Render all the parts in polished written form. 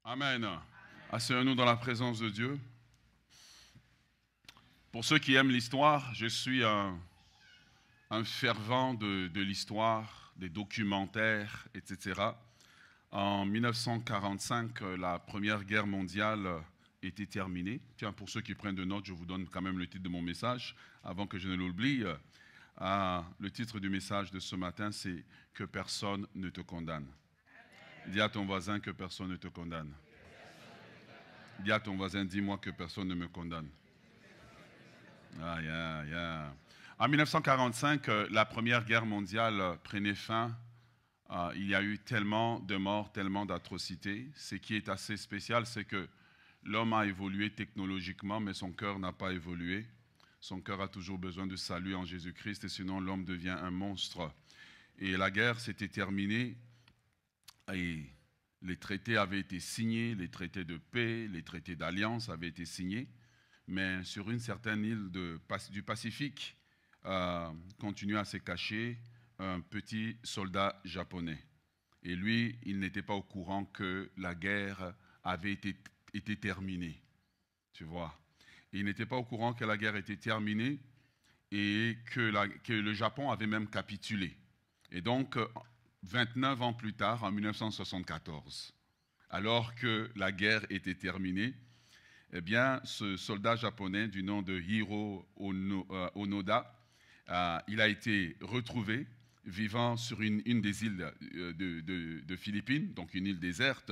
Amen. Asseyons-nous dans la présence de Dieu. Pour ceux qui aiment l'histoire, je suis un fervent de l'histoire, des documentaires, etc. En 1945, la Première Guerre mondiale était terminée. Tiens, pour ceux qui prennent de notes, je vous donne quand même le titre de mon message, avant que je ne l'oublie. Le titre du message de ce matin, c'est « Que personne ne te condamne ». Dis à ton voisin que personne ne te condamne. Dis à ton voisin, dis-moi que personne ne me condamne. En 1945, la Première Guerre mondiale prenait fin. Il y a eu tellement de morts, tellement d'atrocités. Ce qui est assez spécial, c'est que l'homme a évolué technologiquement, mais son cœur n'a pas évolué. Son cœur a toujours besoin de salut en Jésus-Christ, et sinon l'homme devient un monstre. Et la guerre s'était terminée, et les traités avaient été signés, les traités de paix, les traités d'alliance avaient été signés, mais sur une certaine île du Pacifique, continuait à se cacher un petit soldat japonais. Et lui, il n'était pas au courant que la guerre avait été terminée. Tu vois. Il n'était pas au courant que la guerre était terminée et que le Japon avait même capitulé. Et donc, 29 ans plus tard, en 1974, alors que la guerre était terminée, eh bien, ce soldat japonais du nom de Hiro Onoda, il a été retrouvé vivant sur une des îles de Philippines, donc une île déserte,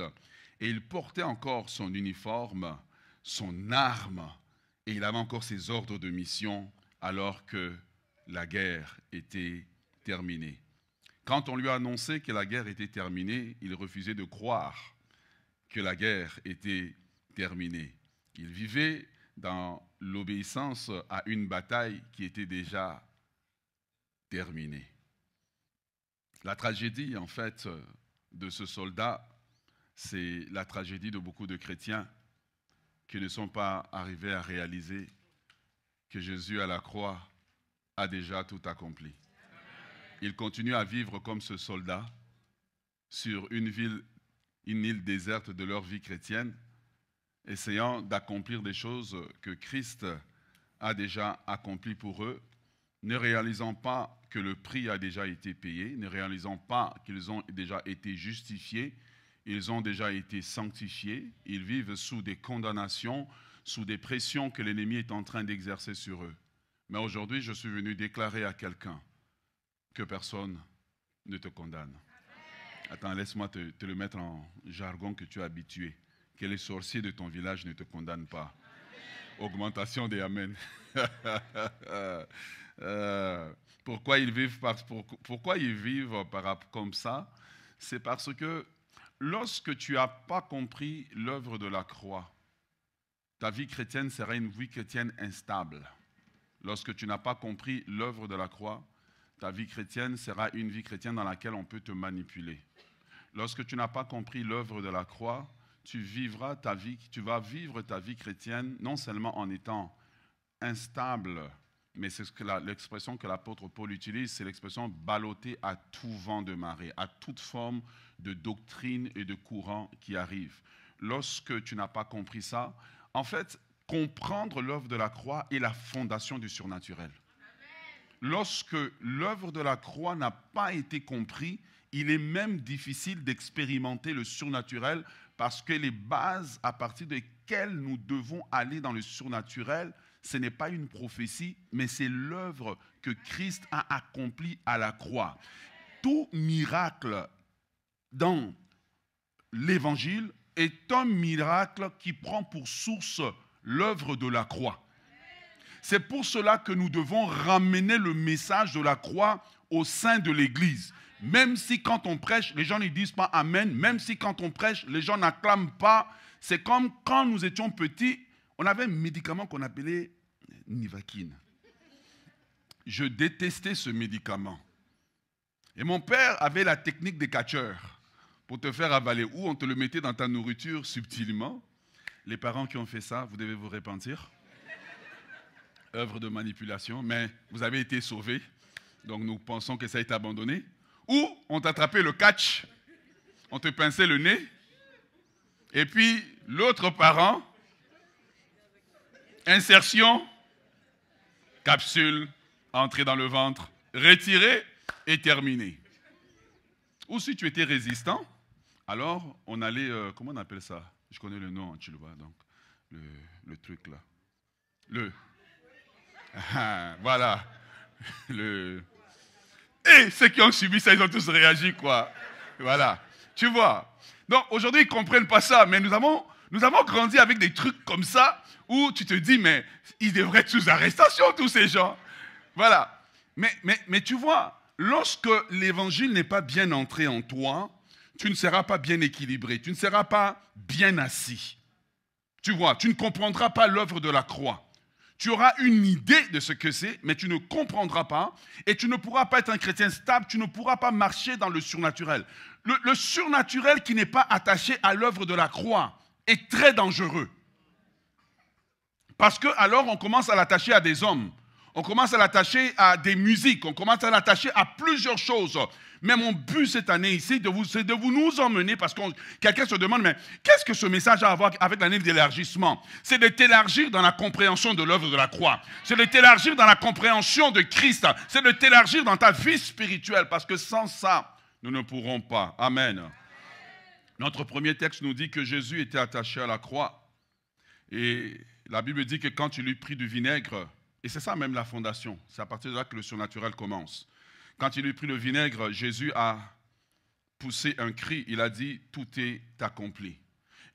et il portait encore son uniforme, son arme, et il avait encore ses ordres de mission alors que la guerre était terminée. Quand on lui a annoncé que la guerre était terminée, il refusait de croire que la guerre était terminée. Il vivait dans l'obéissance à une bataille qui était déjà terminée. La tragédie, en fait, de ce soldat, c'est la tragédie de beaucoup de chrétiens qui ne sont pas arrivés à réaliser que Jésus à la croix a déjà tout accompli. Ils continuent à vivre comme ce soldat sur une île déserte de leur vie chrétienne, essayant d'accomplir des choses que Christ a déjà accomplies pour eux, ne réalisant pas que le prix a déjà été payé, ne réalisant pas qu'ils ont déjà été justifiés, ils ont déjà été sanctifiés, ils vivent sous des condamnations, sous des pressions que l'ennemi est en train d'exercer sur eux. Mais aujourd'hui, je suis venu déclarer à quelqu'un que personne ne te condamne. Attends, laisse-moi te le mettre en jargon que tu es habitué. Que les sorciers de ton village ne te condamnent pas. Augmentation des amen. Pourquoi ils vivent comme ça? C'est parce que lorsque tu n'as pas compris l'œuvre de la croix, ta vie chrétienne sera une vie chrétienne instable. Lorsque tu n'as pas compris l'œuvre de la croix, ta vie chrétienne sera une vie chrétienne dans laquelle on peut te manipuler. Lorsque tu n'as pas compris l'œuvre de la croix, tu vas vivre ta vie chrétienne non seulement en étant instable, mais c'est l'expression que l'apôtre Paul utilise, c'est l'expression ballottée à tout vent de marée, à toute forme de doctrine et de courant qui arrive. Lorsque tu n'as pas compris ça, en fait, comprendre l'œuvre de la croix est la fondation du surnaturel. Lorsque l'œuvre de la croix n'a pas été comprise, il est même difficile d'expérimenter le surnaturel parce que les bases à partir desquelles nous devons aller dans le surnaturel, ce n'est pas une prophétie, mais c'est l'œuvre que Christ a accomplie à la croix. Tout miracle dans l'Évangile est un miracle qui prend pour source l'œuvre de la croix. C'est pour cela que nous devons ramener le message de la croix au sein de l'Église. Même si quand on prêche, les gens ne disent pas Amen, même si quand on prêche, les gens n'acclament pas, c'est comme quand nous étions petits, on avait un médicament qu'on appelait Nivaquine. Je détestais ce médicament. Et mon père avait la technique des catcheurs pour te faire avaler, ou on te le mettait dans ta nourriture subtilement. Les parents qui ont fait ça, vous devez vous repentir. Œuvre de manipulation, mais vous avez été sauvés. Donc nous pensons que ça a été abandonné. Ou on t'attrapait le catch, on te pinçait le nez, Et puis, l'autre parent, insertion, capsule, entrée dans le ventre, retirée et terminée. Ou si tu étais résistant, alors on allait, comment on appelle ça? Je connais le nom, tu le vois, donc, le truc là. Voilà. Et ceux qui ont subi ça, ils ont tous réagi, quoi. Voilà. Tu vois. Donc, aujourd'hui, ils ne comprennent pas ça, mais nous avons grandi avec des trucs comme ça, où tu te dis, mais ils devraient être sous arrestation, tous ces gens. Voilà. Mais tu vois, lorsque l'évangile n'est pas bien entré en toi, tu ne seras pas bien équilibré, tu ne seras pas bien assis. Tu vois, tu ne comprendras pas l'œuvre de la croix. Tu auras une idée de ce que c'est, mais tu ne comprendras pas et tu ne pourras pas être un chrétien stable, tu ne pourras pas marcher dans le surnaturel. Le surnaturel qui n'est pas attaché à l'œuvre de la croix est très dangereux. Parce que alors on commence à l'attacher à des hommes, on commence à l'attacher à des musiques, on commence à l'attacher à plusieurs choses. Mais mon but cette année ici, c'est de vous nous emmener, parce que quelqu'un se demande, mais qu'est-ce que ce message a à voir avec l'année d'élargissement? C'est de t'élargir dans la compréhension de l'œuvre de la croix. C'est de t'élargir dans la compréhension de Christ. C'est de t'élargir dans ta vie spirituelle, parce que sans ça, nous ne pourrons pas. Amen. Notre premier texte nous dit que Jésus était attaché à la croix. Et la Bible dit que quand il eut pris du vinaigre, et c'est ça même la fondation, c'est à partir de là que le surnaturel commence. Quand il eut pris le vinaigre, Jésus a poussé un cri, il a dit « Tout est accompli ».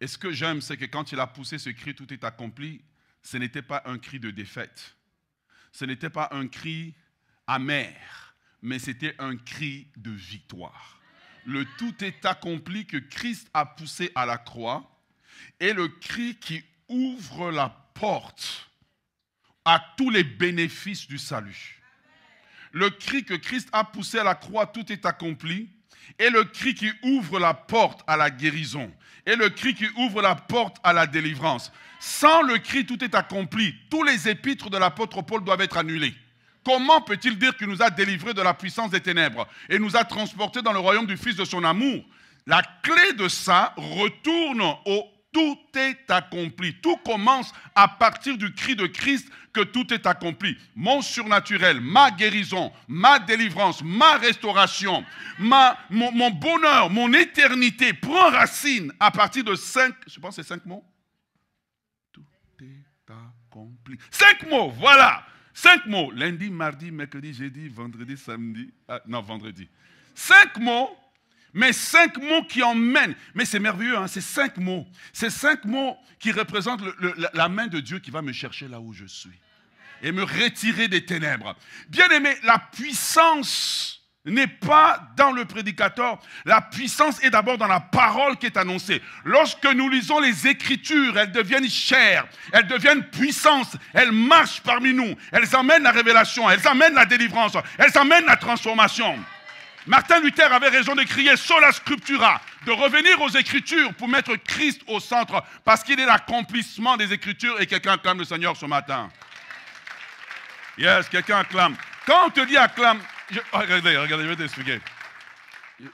Et ce que j'aime, c'est que quand il a poussé ce cri « Tout est accompli », ce n'était pas un cri de défaite, ce n'était pas un cri amer, mais c'était un cri de victoire. Le « Tout est accompli » que Christ a poussé à la croix est le cri qui ouvre la porte à tous les bénéfices du salut. Le cri que Christ a poussé à la croix, tout est accompli, est le cri qui ouvre la porte à la guérison, est le cri qui ouvre la porte à la délivrance. Sans le cri, tout est accompli, tous les épîtres de l'apôtre Paul doivent être annulés. Comment peut-il dire qu'il nous a délivrés de la puissance des ténèbres et nous a transportés dans le royaume du Fils de son amour? La clé de ça retourne au tout est accompli. Tout commence à partir du cri de Christ que tout est accompli. Mon surnaturel, ma guérison, ma délivrance, ma restauration, mon bonheur, mon éternité prend racine à partir de 5, je pense que c'est 5 mots. Tout est accompli. 5 mots, voilà. 5 mots. Lundi, mardi, mercredi, jeudi, vendredi, samedi. Vendredi. 5 mots. Mais 5 mots qui emmènent, mais c'est merveilleux, hein, c'est 5 mots. C'est 5 mots qui représentent la main de Dieu qui va me chercher là où je suis et me retirer des ténèbres. Bien-aimé, la puissance n'est pas dans le prédicateur, la puissance est d'abord dans la parole qui est annoncée. Lorsque nous lisons les Écritures, elles deviennent chères, elles deviennent puissantes, elles marchent parmi nous, elles amènent la révélation, elles amènent la délivrance, elles amènent la transformation. Martin Luther avait raison de crier sola scriptura, de revenir aux Écritures pour mettre Christ au centre, parce qu'il est l'accomplissement des Écritures. Et quelqu'un acclame le Seigneur ce matin. Yes, quelqu'un acclame. Quand on te dit acclame, regardez, je vais t'expliquer.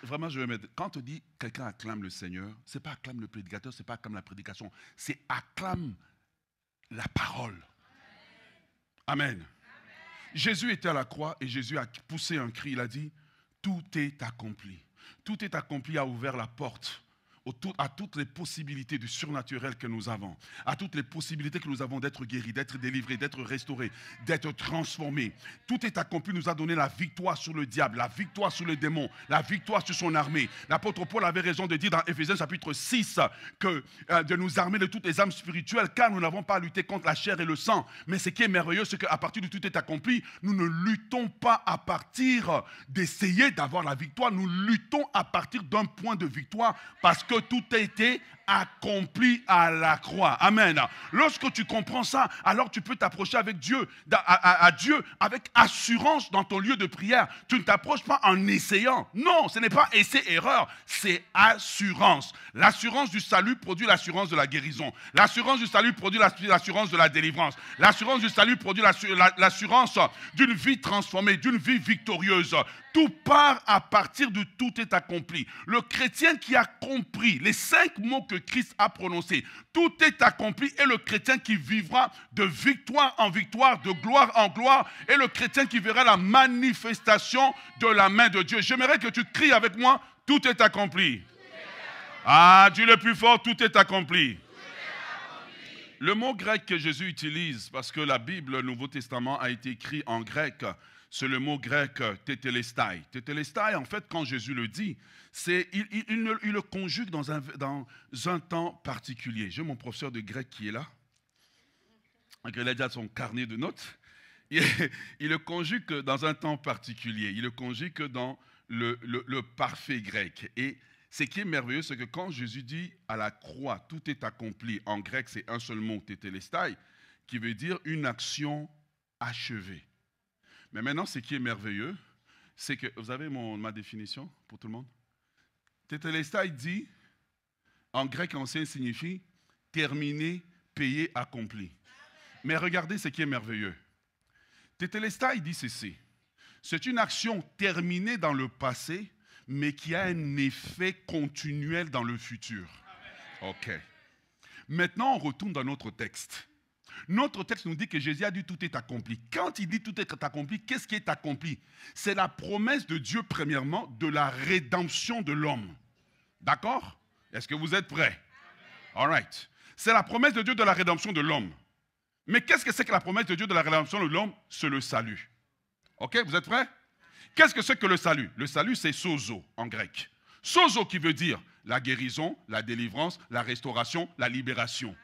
Vraiment, je vais mettre. Quand on te dit quelqu'un acclame le Seigneur, ce n'est pas acclame le prédicateur, ce n'est pas acclame la prédication, c'est acclame la parole. Amen. Jésus était à la croix et Jésus a poussé un cri, il a dit tout est accompli. Tout est accompli, a ouvert la porte à toutes les possibilités du surnaturel que nous avons, à toutes les possibilités que nous avons d'être guéris, d'être délivrés, d'être restaurés, d'être transformés. Tout est accompli, nous a donné la victoire sur le diable, la victoire sur le démon, la victoire sur son armée. L'apôtre Paul avait raison de dire dans Éphésiens chapitre 6 que de nous armer de toutes les âmes spirituelles, car nous n'avons pas à lutter contre la chair et le sang. Mais ce qui est merveilleux, c'est qu'à partir de tout est accompli, nous ne luttons pas à partir d'essayer d'avoir la victoire, nous luttons à partir d'un point de victoire, parce que tout a été accompli à la croix. Amen. Lorsque tu comprends ça, alors tu peux t'approcher avec Dieu, à Dieu avec assurance dans ton lieu de prière. Tu ne t'approches pas en essayant. Non, ce n'est pas essai-erreur, c'est assurance. L'assurance du salut produit l'assurance de la guérison. L'assurance du salut produit l'assurance de la délivrance. L'assurance du salut produit l'assurance d'une vie transformée, d'une vie victorieuse. Tout part à partir de tout est accompli. Le chrétien qui a compris les 5 mots que que Christ a prononcées. Tout est accompli et le chrétien qui vivra de victoire en victoire, de gloire en gloire, et le chrétien qui verra la manifestation de la main de Dieu. J'aimerais que tu cries avec moi, tout est accompli. Ah, dis le plus fort, tout est accompli. Le mot grec que Jésus utilise, parce que la Bible, le Nouveau Testament, a été écrit en grec, c'est le mot grec tétélestai. Tétélestai, en fait, quand Jésus le dit, il le conjugue dans un temps particulier. J'ai mon professeur de grec qui est là. Il a déjà son carnet de notes. Il le conjugue dans un temps particulier. Il le conjugue dans le parfait grec. Et ce qui est merveilleux, c'est que quand Jésus dit à la croix, tout est accompli, en grec, c'est un seul mot, tétélestai, qui veut dire une action achevée. Mais maintenant, ce qui est merveilleux, c'est que, vous avez ma définition pour tout le monde? Tétélestai dit, en grec ancien, signifie terminé, payé, accompli. Mais regardez ce qui est merveilleux. Tétélestai dit ceci, c'est une action terminée dans le passé, mais qui a un effet continuel dans le futur. OK. Maintenant, on retourne dans notre texte. Notre texte nous dit que Jésus a dit tout est accompli. Quand il dit tout est accompli, qu'est-ce qui est accompli? C'est la promesse de Dieu, premièrement, de la rédemption de l'homme. D'accord? Est-ce que vous êtes prêts? All right. C'est la promesse de Dieu de la rédemption de l'homme. Mais qu'est-ce que c'est que la promesse de Dieu de la rédemption de l'homme? C'est le salut. OK? Vous êtes prêts? Qu'est-ce que c'est que le salut? Le salut, c'est sozo en grec. Sozo qui veut dire la guérison, la délivrance, la restauration, la libération.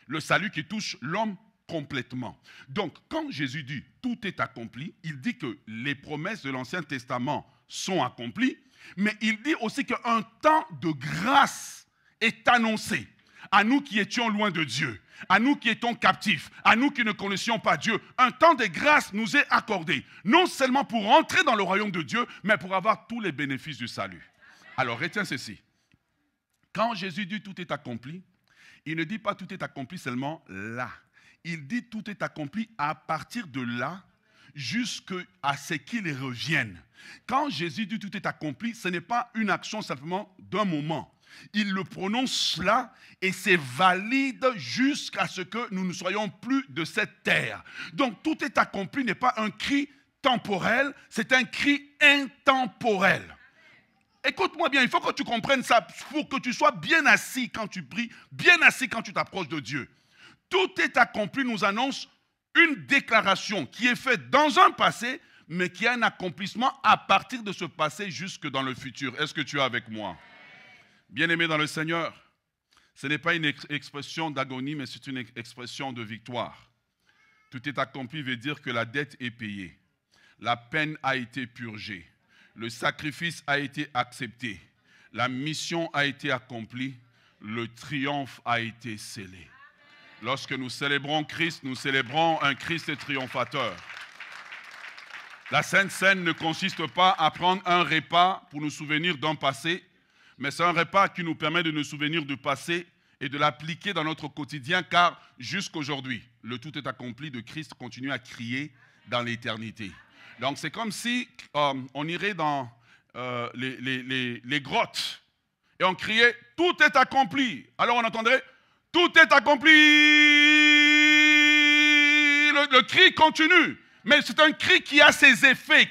Le salut qui touche l'homme complètement. Donc, quand Jésus dit tout est accompli, il dit que les promesses de l'Ancien Testament sont accomplies, mais il dit aussi qu'un temps de grâce est annoncé à nous qui étions loin de Dieu, à nous qui étions captifs, à nous qui ne connaissions pas Dieu. Un temps de grâce nous est accordé, non seulement pour entrer dans le royaume de Dieu, mais pour avoir tous les bénéfices du salut. Alors, retiens ceci. Quand Jésus dit tout est accompli, il ne dit pas tout est accompli seulement là. Il dit tout est accompli à partir de là jusqu'à ce qu'il revienne. Quand Jésus dit tout est accompli, ce n'est pas une action simplement d'un moment. Il le prononce là et c'est valide jusqu'à ce que nous ne soyons plus de cette terre. Donc tout est accompli n'est pas un cri temporel, c'est un cri intemporel. Écoute-moi bien, il faut que tu comprennes ça pour que tu sois bien assis quand tu pries, bien assis quand tu t'approches de Dieu. Tout est accompli nous annonce une déclaration qui est faite dans un passé, mais qui a un accomplissement à partir de ce passé jusque dans le futur. Est-ce que tu es avec moi? Bien-aimé dans le Seigneur, ce n'est pas une expression d'agonie, mais c'est une expression de victoire. Tout est accompli veut dire que la dette est payée, la peine a été purgée, le sacrifice a été accepté, la mission a été accomplie, le triomphe a été scellé. Lorsque nous célébrons Christ, nous célébrons un Christ triomphateur. La Sainte Seine ne consiste pas à prendre un repas pour nous souvenir d'un passé, mais c'est un repas qui nous permet de nous souvenir du passé et de l'appliquer dans notre quotidien, car jusqu'aujourd'hui, le tout est accompli de Christ continue à crier dans l'éternité. Donc c'est comme si on irait dans les grottes et on criait « Tout est accompli ». Alors on entendrait « Tout est accompli ». Le cri continue, mais c'est un cri qui a ses effets,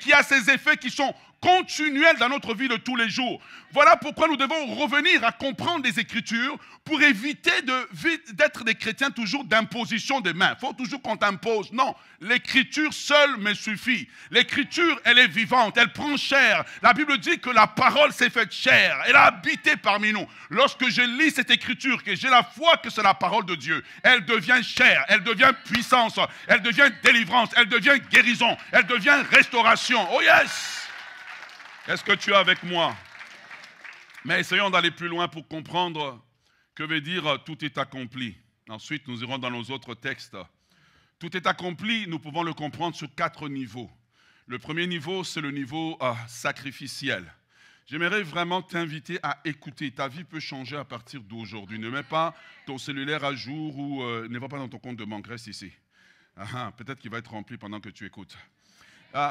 qui sont continuels dans notre vie de tous les jours. Voilà pourquoi nous devons revenir à comprendre les Écritures pour éviter d'être des chrétiens toujours d'imposition des mains. Il faut toujours qu'on t'impose. Non, l'Écriture seule me suffit. L'Écriture, elle est vivante, elle prend chair. La Bible dit que la parole s'est faite chair. Elle a habité parmi nous. Lorsque je lis cette Écriture, que j'ai la foi que c'est la parole de Dieu, elle devient chair, elle devient puissance, elle devient délivrance, elle devient guérison, elle devient restauration. Oh yes! Est-ce que tu es avec moi? Mais essayons d'aller plus loin pour comprendre que veut dire tout est accompli. Ensuite, nous irons dans nos autres textes. Tout est accompli, nous pouvons le comprendre sur 4 niveaux. Le premier niveau, c'est le niveau sacrificiel. J'aimerais vraiment t'inviter à écouter. Ta vie peut changer à partir d'aujourd'hui. Ne mets pas ton cellulaire à jour ou ne va pas dans ton compte de banque, reste ici. Peut-être qu'il va être rempli pendant que tu écoutes.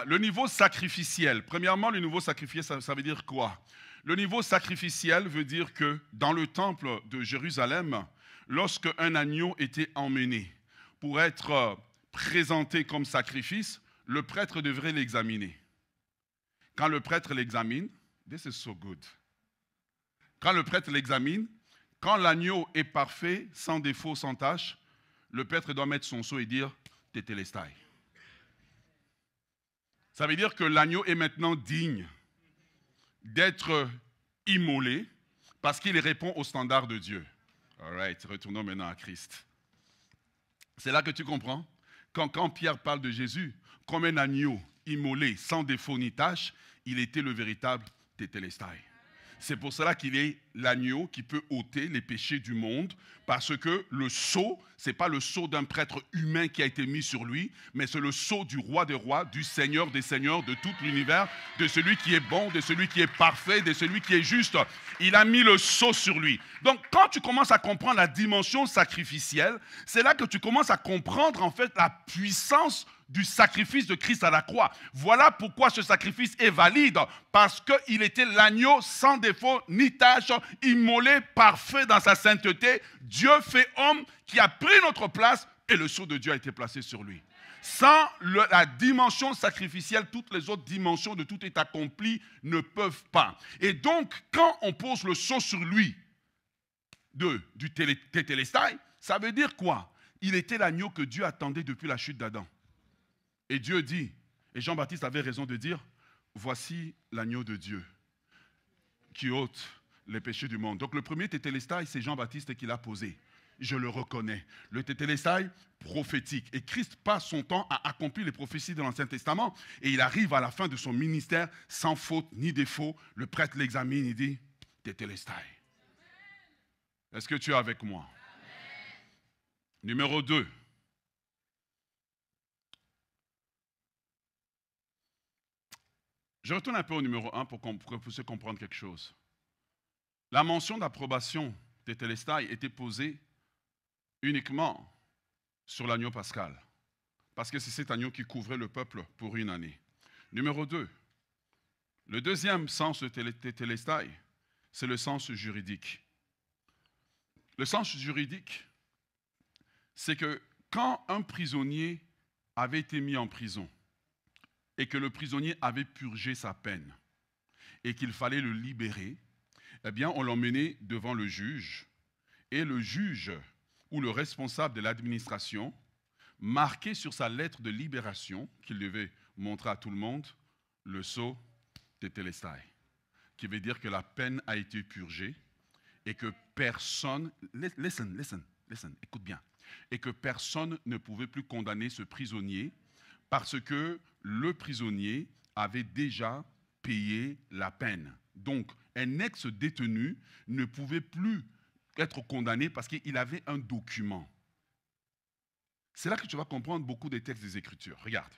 Le niveau sacrificiel. Premièrement, le niveau sacrificiel, ça veut dire quoi? Le niveau sacrificiel veut dire que dans le temple de Jérusalem, lorsque un agneau était emmené pour être présenté comme sacrifice, le prêtre devrait l'examiner. Quand le prêtre l'examine, this is so good. Quand le prêtre l'examine, quand l'agneau est parfait, sans défaut, sans tache, le prêtre doit mettre son sceau et dire « Tétélestai ». Ça veut dire que l'agneau est maintenant digne d'être immolé parce qu'il répond au standard de Dieu. All right, retournons maintenant à Christ. C'est là que tu comprends. Quand Pierre parle de Jésus, comme un agneau immolé, sans défaut ni tache, il était le véritable tétélestai. C'est pour cela qu'il est l'agneau qui peut ôter les péchés du monde, parce que le sceau, ce n'est pas le sceau d'un prêtre humain qui a été mis sur lui, mais c'est le sceau du roi des rois, du Seigneur des seigneurs, de tout l'univers, de celui qui est bon, de celui qui est parfait, de celui qui est juste. Il a mis le sceau sur lui. Donc, quand tu commences à comprendre la dimension sacrificielle, c'est là que tu commences à comprendre en fait la puissance du sacrifice de Christ à la croix. Voilà pourquoi ce sacrifice est valide, parce qu'il était l'agneau sans défaut ni tache, immolé, parfait dans sa sainteté. Dieu fait homme qui a pris notre place et le sceau de Dieu a été placé sur lui. Sans la dimension sacrificielle, toutes les autres dimensions de tout est accompli ne peuvent pas. Et donc, quand on pose le sceau sur lui du tétélestai, ça veut dire quoi? Il était l'agneau que Dieu attendait depuis la chute d'Adam. Et Dieu dit, et Jean-Baptiste avait raison de dire, voici l'agneau de Dieu qui ôte les péchés du monde. Donc le premier tétélestai, c'est Jean-Baptiste qui l'a posé. Je le reconnais. Le tétélestai prophétique. Et Christ passe son temps à accomplir les prophéties de l'Ancien Testament. Et il arrive à la fin de son ministère sans faute ni défaut. Le prêtre l'examine, il dit, tétélestai. Est-ce que tu es avec moi? Amen. Numéro 2. Je retourne un peu au numéro 1 pour que vous puissiez comprendre quelque chose. La mention d'approbation des tétélestai était posée uniquement sur l'agneau pascal, parce que c'est cet agneau qui couvrait le peuple pour une année. Numéro 2, le deuxième sens de tétélestai, c'est le sens juridique. Le sens juridique, c'est que quand un prisonnier avait été mis en prison, et que le prisonnier avait purgé sa peine et qu'il fallait le libérer, eh bien, on l'emmenait devant le juge et le juge ou le responsable de l'administration marquait sur sa lettre de libération qu'il devait montrer à tout le monde le sceau tétélestai, qui veut dire que la peine a été purgée et que personne, listen, écoute bien, et que personne ne pouvait plus condamner ce prisonnier parce que le prisonnier avait déjà payé la peine. Donc, un ex-détenu ne pouvait plus être condamné parce qu'il avait un document. C'est là que tu vas comprendre beaucoup des textes des Écritures. Regarde.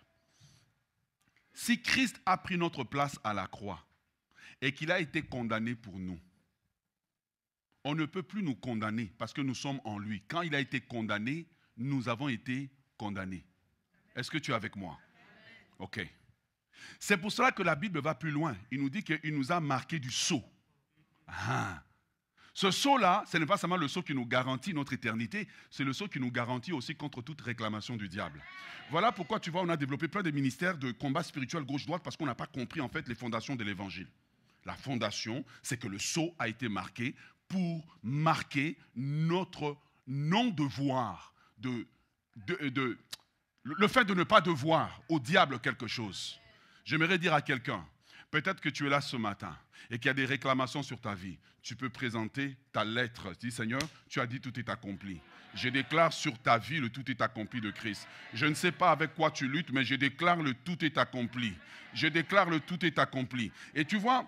Si Christ a pris notre place à la croix et qu'il a été condamné pour nous, on ne peut plus nous condamner parce que nous sommes en lui. Quand il a été condamné, nous avons été condamnés. Est-ce que tu es avec moi? Ok. C'est pour cela que la Bible va plus loin. Il nous dit qu'il nous a marqué du sceau. Ah. Ce sceau-là, ce n'est pas seulement le sceau qui nous garantit notre éternité, c'est le sceau qui nous garantit aussi contre toute réclamation du diable. Voilà pourquoi tu vois, on a développé plein de ministères de combat spirituel gauche-droite parce qu'on n'a pas compris en fait les fondations de l'évangile. La fondation, c'est que le sceau a été marqué pour marquer notre non-devoir le fait de ne pas devoir au diable quelque chose. J'aimerais dire à quelqu'un, peut-être que tu es là ce matin et qu'il y a des réclamations sur ta vie. Tu peux présenter ta lettre. Dis, Seigneur, tu as dit tout est accompli. Je déclare sur ta vie le tout est accompli de Christ. Je ne sais pas avec quoi tu luttes, mais je déclare le tout est accompli. Je déclare le tout est accompli. Et tu vois,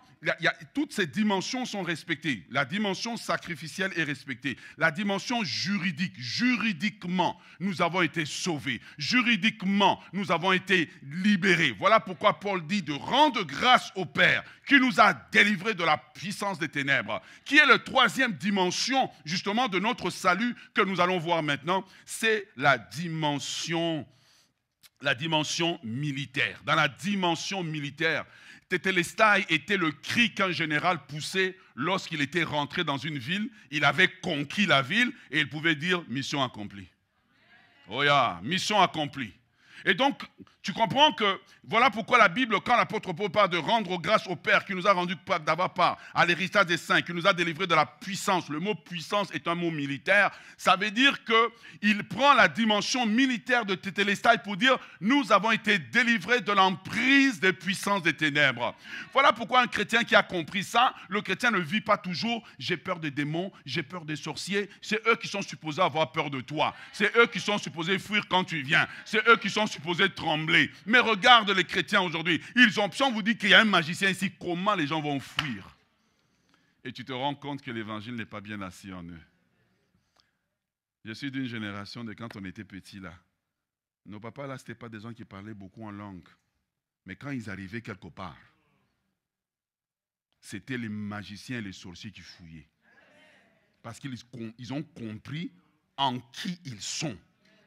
toutes ces dimensions sont respectées. La dimension sacrificielle est respectée. La dimension juridique, juridiquement, nous avons été sauvés. Juridiquement, nous avons été libérés. Voilà pourquoi Paul dit de rendre grâce au Père qui nous a délivrés de la puissance des ténèbres, qui est la troisième dimension justement de notre salut que nous allons voir maintenant. C'est la dimension militaire. Dans la dimension militaire, Tétélestai était le cri qu'un général poussait lorsqu'il était rentré dans une ville. Il avait conquis la ville et il pouvait dire « mission accomplie ». Oh yeah, mission accomplie. Et donc, tu comprends que voilà pourquoi la Bible, quand l'apôtre Paul parle de rendre grâce au Père qui nous a rendu d'avoir part à l'héritage des saints, qui nous a délivré de la puissance. Le mot puissance est un mot militaire. Ça veut dire qu'il prend la dimension militaire de Tétélestai pour dire nous avons été délivrés de l'emprise des puissances des ténèbres. Voilà pourquoi un chrétien qui a compris ça, le chrétien ne vit pas toujours j'ai peur des démons, j'ai peur des sorciers. C'est eux qui sont supposés avoir peur de toi. C'est eux qui sont supposés fuir quand tu viens. C'est eux qui sont supposés trembler. Mais regarde les chrétiens aujourd'hui. Ils ont, si on vous dit qu'il y a un magicien ici, comment les gens vont fuir? Et tu te rends compte que l'évangile n'est pas bien assis en eux. Je suis d'une génération de quand on était petits là. Nos papas là, ce n'étaient pas des gens qui parlaient beaucoup en langue. Mais quand ils arrivaient quelque part, c'était les magiciens et les sorciers qui fouillaient. Parce qu'ils ont compris en qui ils sont.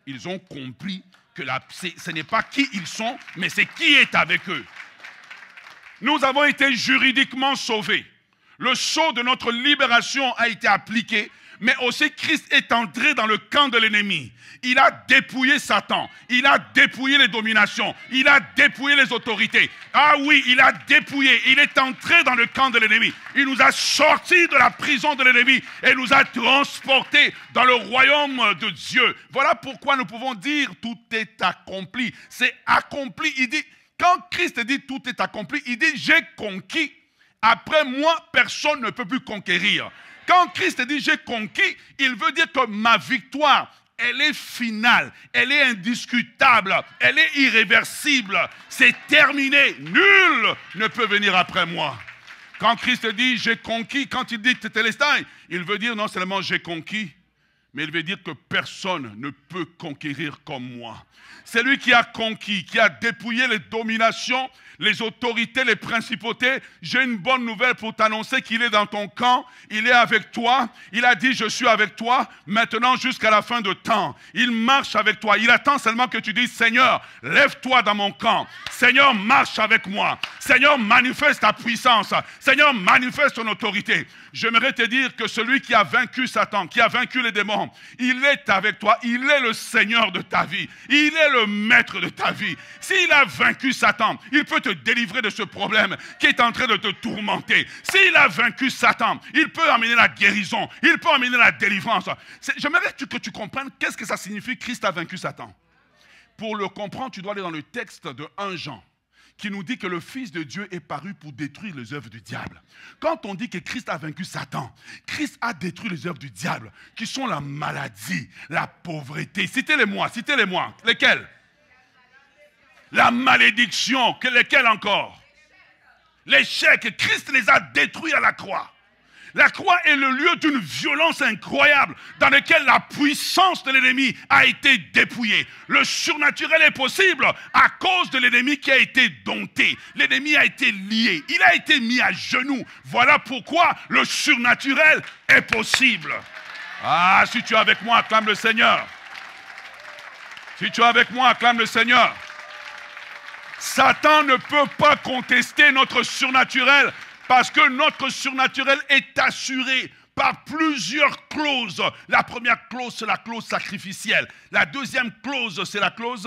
Ils ont compris que ce n'est pas qui ils sont, mais c'est qui est avec eux. Nous avons été juridiquement sauvés. Le sceau de notre libération a été appliqué, mais aussi Christ est entré dans le camp de l'ennemi. Il a dépouillé Satan, il a dépouillé les dominations, il a dépouillé les autorités. Ah oui, il a dépouillé, il est entré dans le camp de l'ennemi. Il nous a sortis de la prison de l'ennemi et nous a transportés dans le royaume de Dieu. Voilà pourquoi nous pouvons dire tout est accompli. C'est accompli. Il dit, quand Christ dit tout est accompli, il dit j'ai conquis. Après moi, personne ne peut plus conquérir. Quand Christ dit j'ai conquis, il veut dire que ma victoire, elle est finale, elle est indiscutable, elle est irréversible. C'est terminé. Nul ne peut venir après moi. Quand Christ dit j'ai conquis, quand il dit Tétélestai, il veut dire non seulement j'ai conquis, mais il veut dire que personne ne peut conquérir comme moi. C'est lui qui a conquis, qui a dépouillé les dominations, les autorités, les principautés. J'ai une bonne nouvelle pour t'annoncer qu'il est dans ton camp, il est avec toi. Il a dit je suis avec toi maintenant jusqu'à la fin de temps. Il marche avec toi. Il attend seulement que tu dises Seigneur, lève-toi dans mon camp. Seigneur, marche avec moi. Seigneur, manifeste ta puissance. Seigneur, manifeste ton autorité. J'aimerais te dire que celui qui a vaincu Satan, qui a vaincu les démons, il est avec toi. Il est le Seigneur de ta vie. Il est le maître de ta vie. S'il a vaincu Satan, il peut te délivrer de ce problème qui est en train de te tourmenter. S'il a vaincu Satan, il peut amener la guérison. Il peut amener la délivrance. J'aimerais que tu comprennes qu'est-ce que ça signifie Christ a vaincu Satan. Pour le comprendre, tu dois aller dans le texte de 1 Jean, qui nous dit que le Fils de Dieu est paru pour détruire les œuvres du diable. Quand on dit que Christ a vaincu Satan, Christ a détruit les œuvres du diable, qui sont la maladie, la pauvreté. Citez-les-moi, citez-les-moi. Lesquelles? La malédiction. Lesquelles encore? L'échec. Christ les a détruits à la croix. La croix est le lieu d'une violence incroyable dans laquelle la puissance de l'ennemi a été dépouillée. Le surnaturel est possible à cause de l'ennemi qui a été dompté. L'ennemi a été lié. Il a été mis à genoux. Voilà pourquoi le surnaturel est possible. Ah, si tu es avec moi, acclame le Seigneur. Si tu es avec moi, acclame le Seigneur. Satan ne peut pas contester notre surnaturel. Parce que notre surnaturel est assuré par plusieurs clauses. La première clause, c'est la clause sacrificielle. La deuxième clause, c'est la clause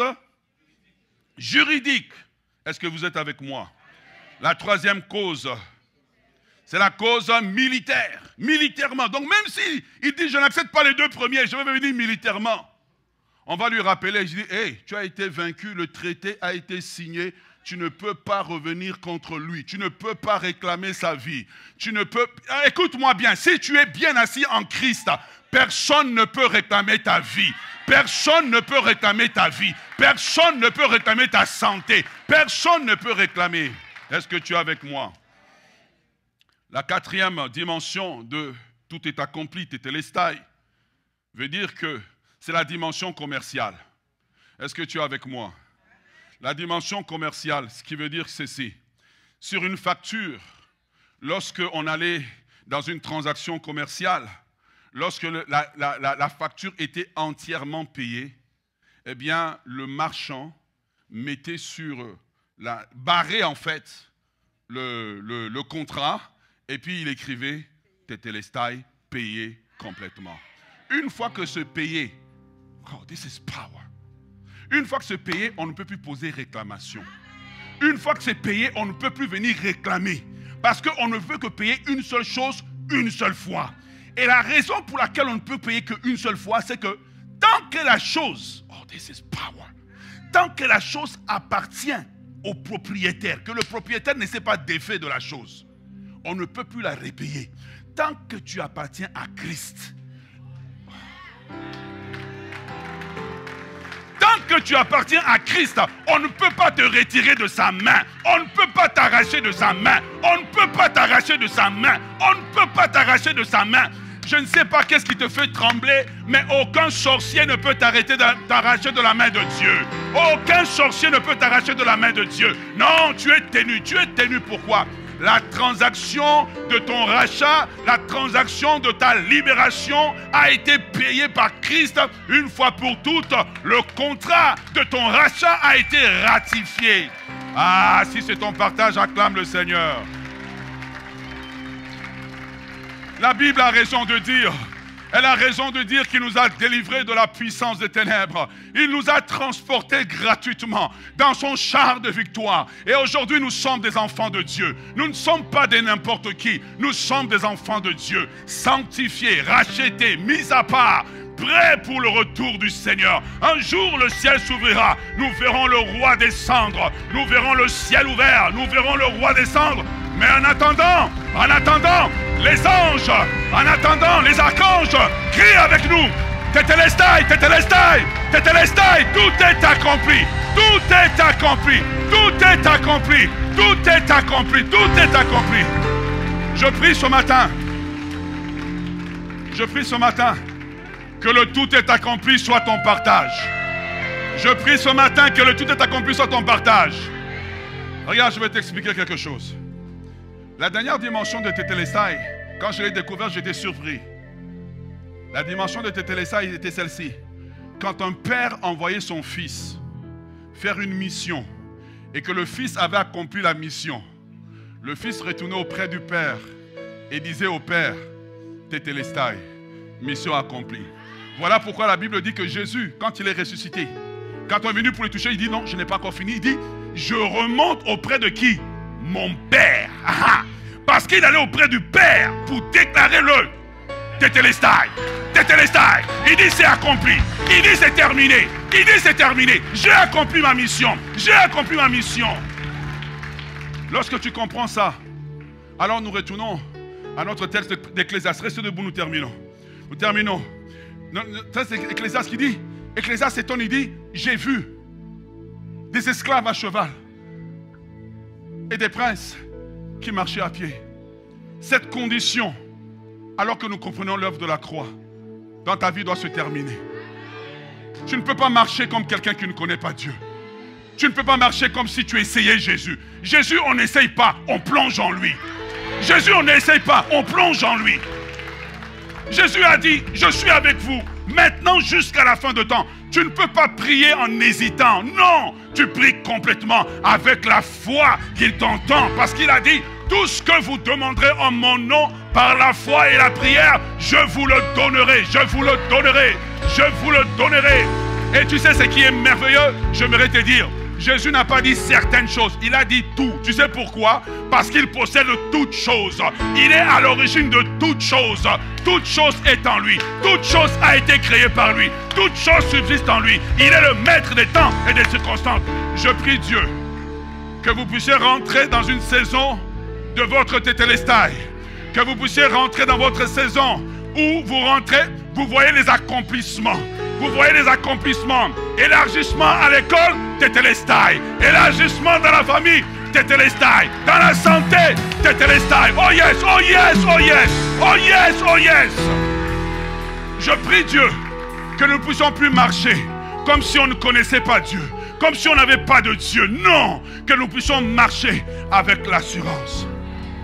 juridique. Est-ce que vous êtes avec moi? La troisième cause, c'est la cause militaire. Militairement. Donc même si il dit je n'accepte pas les deux premiers, je vais venir militairement. On va lui rappeler, je dis, hey, tu as été vaincu, le traité a été signé. Tu ne peux pas revenir contre lui. Tu ne peux pas réclamer sa vie. Tu ne peux... Écoute-moi bien, si tu es bien assis en Christ, personne ne peut réclamer ta vie. Personne ne peut réclamer ta vie. Personne ne peut réclamer ta santé. Personne ne peut réclamer. Est-ce que tu es avec moi? La quatrième dimension de tout est accompli, Tétélestai, veut dire que c'est la dimension commerciale. Est-ce que tu es avec moi? La dimension commerciale, ce qui veut dire ceci. Sur une facture, lorsqu'on allait dans une transaction commerciale, lorsque la facture était entièrement payée, eh bien, le marchand mettait barrait en fait le contrat et puis il écrivait Tetelestai, payé complètement. Une fois que c'est payé, oh, this is power. Une fois que c'est payé, on ne peut plus poser réclamation. Une fois que c'est payé, on ne peut plus venir réclamer. Parce qu'on ne veut que payer une seule chose, une seule fois. Et la raison pour laquelle on ne peut payer qu'une seule fois, c'est que tant que la chose, oh, this is power. Tant que la chose appartient au propriétaire, que le propriétaire ne sait pas d'effet de la chose, on ne peut plus la repayer. Tant que tu appartiens à Christ, tant que tu appartiens à Christ, on ne peut pas te retirer de sa main. On ne peut pas t'arracher de sa main. On ne peut pas t'arracher de sa main. On ne peut pas t'arracher de sa main. Je ne sais pas qu'est-ce qui te fait trembler, mais aucun sorcier ne peut t'arracher de la main de Dieu. Aucun sorcier ne peut t'arracher de la main de Dieu. Non, tu es tenu. Tu es tenu pourquoi? La transaction de ton rachat, la transaction de ta libération a été payée par Christ une fois pour toutes. Le contrat de ton rachat a été ratifié. Ah, si c'est ton partage, acclame le Seigneur. La Bible a raison de dire, elle a raison de dire qu'il nous a délivrés de la puissance des ténèbres. Il nous a transportés gratuitement dans son char de victoire. Et aujourd'hui, nous sommes des enfants de Dieu. Nous ne sommes pas des n'importe qui. Nous sommes des enfants de Dieu, sanctifiés, rachetés, mis à part, prêts pour le retour du Seigneur. Un jour, le ciel s'ouvrira. Nous verrons le roi descendre. Nous verrons le ciel ouvert. Nous verrons le roi descendre. Mais en attendant, les anges, en attendant, les archanges crient avec nous. Tetelestai, Tetelestai, Tetelestai, tout est accompli, tout est accompli, tout est accompli, tout est accompli, tout est accompli. Je prie ce matin que le tout est accompli soit ton partage. Je prie ce matin que le tout est accompli soit ton partage. Regarde, je vais t'expliquer quelque chose. La dernière dimension de Tetelestai, quand je l'ai découvert, j'étais surpris. La dimension de Tetelestai était celle-ci. Quand un père envoyait son fils faire une mission et que le fils avait accompli la mission, le fils retournait auprès du père et disait au père, Tetelestai, mission accomplie. Voilà pourquoi la Bible dit que Jésus, quand il est ressuscité, quand on est venu pour le toucher, il dit non, je n'ai pas encore fini. Il dit, je remonte auprès de qui? Mon père. Parce qu'il allait auprès du père pour déclarer le Tetelestai. Tetelestai. Il dit c'est accompli. Il dit c'est terminé. Il dit c'est terminé. J'ai accompli ma mission. J'ai accompli ma mission. Lorsque tu comprends ça, alors nous retournons à notre texte d'Ecclésiaste. Restez debout, nous terminons. Nous terminons. C'est Ecclésiaste qui dit, Ecclésiaste c'est ton, il dit, j'ai vu des esclaves à cheval et des princes qui marchaient à pied. Cette condition, alors que nous comprenons l'œuvre de la croix, dans ta vie doit se terminer. Tu ne peux pas marcher comme quelqu'un qui ne connaît pas Dieu. Tu ne peux pas marcher comme si tu essayais Jésus. Jésus, on n'essaye pas, on plonge en lui. Jésus, on n'essaye pas, on plonge en lui. Jésus a dit, je suis avec vous, maintenant jusqu'à la fin de temps. Tu ne peux pas prier en hésitant. Non, tu pries complètement avec la foi qu'il t'entend. Parce qu'il a dit, tout ce que vous demanderez en mon nom, par la foi et la prière, je vous le donnerai, je vous le donnerai, je vous le donnerai. Et tu sais ce qui est merveilleux? J'aimerais te dire, Jésus n'a pas dit certaines choses, il a dit tout. Tu sais pourquoi? Parce qu'il possède toutes choses. Il est à l'origine de toutes choses. Toute chose est en lui. Toute chose a été créée par lui. Toute chose subsiste en lui. Il est le maître des temps et des circonstances. Je prie Dieu que vous puissiez rentrer dans une saison de votre Tetelestai. Que vous puissiez rentrer dans votre saison où vous rentrez, vous voyez les accomplissements. Vous voyez les accomplissements. Élargissement à l'école, Tetelestai. Élargissement dans la famille, Tetelestai. Dans la santé, Tetelestai. Oh yes, oh yes, oh yes. Oh yes, oh yes. Je prie Dieu que nous ne puissions plus marcher comme si on ne connaissait pas Dieu. Comme si on n'avait pas de Dieu. Non, que nous puissions marcher avec l'assurance.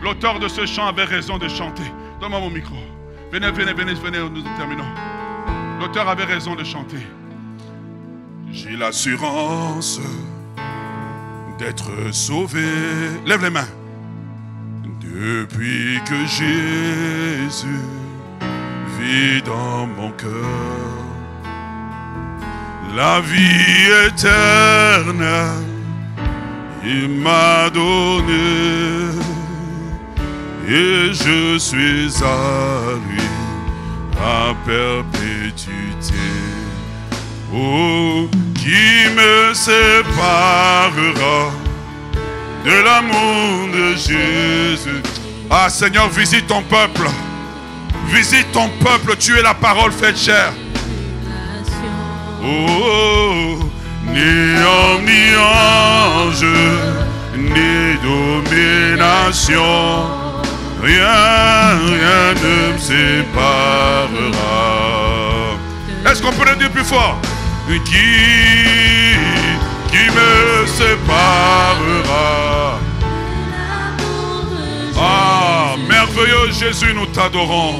L'auteur de ce chant avait raison de chanter. Donne-moi mon micro. Venez, nous terminons. L'auteur avait raison de chanter. J'ai l'assurance d'être sauvé. Lève les mains. Depuis que Jésus vit dans mon cœur, la vie éternelle, il m'a donné, et je suis à lui à perpétuité. Oh, qui me séparera de l'amour de Jésus? Ah Seigneur, visite ton peuple. Visite ton peuple, tu es la parole faite chair. Oh, ni homme, ni ange, ni domination, rien ne me séparera. Est-ce qu'on peut le dire plus fort? Qui me séparera? Ah, merveilleux Jésus, nous t'adorons.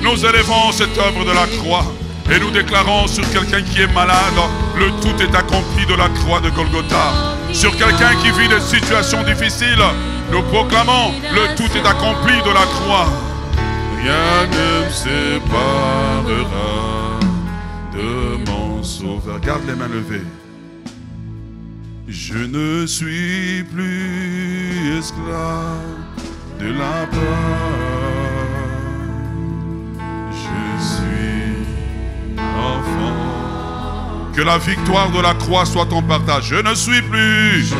Nous élevons cette œuvre de la croix et nous déclarons sur quelqu'un qui est malade, le tout est accompli de la croix de Golgotha. Sur quelqu'un qui vit des situations difficiles, nous proclamons, le tout est accompli de la croix. Rien ne me séparera de mon Sauveur. Garde les mains levées. Je ne suis plus esclave de la peur. Je suis enfant. Que la victoire de la croix soit ton partage. Je ne suis plus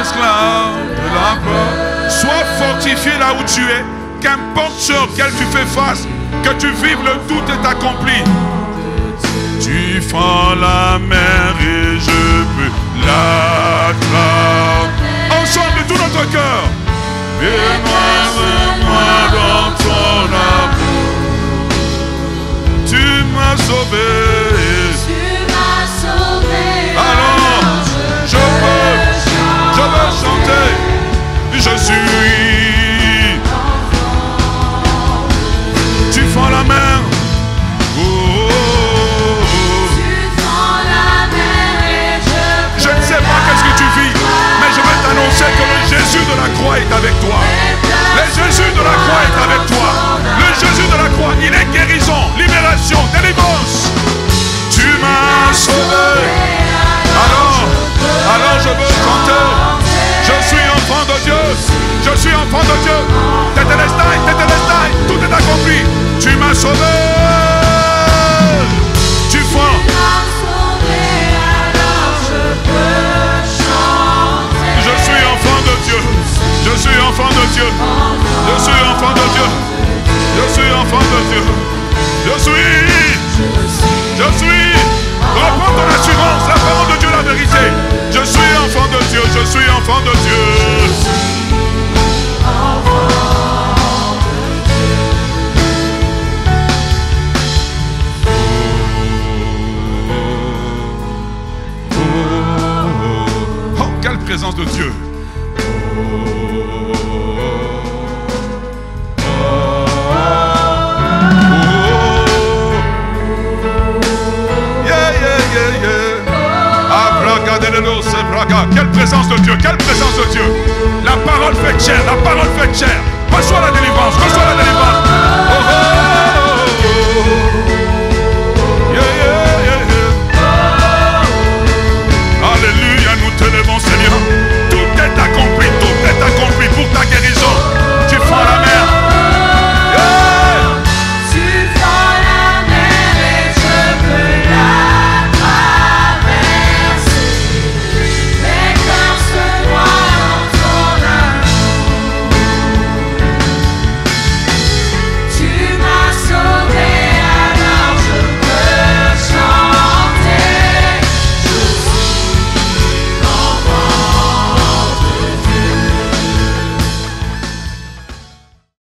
esclave de la peur. Sois fortifié là où tu es. Qu'importe sur lequel tu fais face, que tu vives, le tout est accompli. Tu fends la mer et je peux la traverser. Ensemble de tout notre cœur. Et moi dans ton amour. Tu m'as sauvé. Alors, je veux chanter. Je suis. Tu fends la mer. Qu'est-ce que tu vis? Mais je vais t'annoncer que le Jésus de la croix est avec toi. Le Jésus de la croix est avec toi. Le Jésus de la croix, il est guérison, libération, délivrance. Tu m'as sauvé. Alors je veux chanter. Je suis enfant de Dieu. Je suis enfant de Dieu. Tétélestai, tout est accompli. Tu m'as sauvé. Tu fends. Je suis enfant de Dieu. Je suis enfant de Dieu. Je suis enfant de Dieu. Je suis enfant de Dieu. Je suis. Reprends ton assurance, la parole de Dieu, la vérité. Je suis enfant de Dieu. Je suis enfant de Dieu. Oh, quelle présence de Dieu. Quelle présence de Dieu, quelle présence de Dieu. La parole fait chair, la parole fait chair. Reçois la délivrance, reçois la délivrance.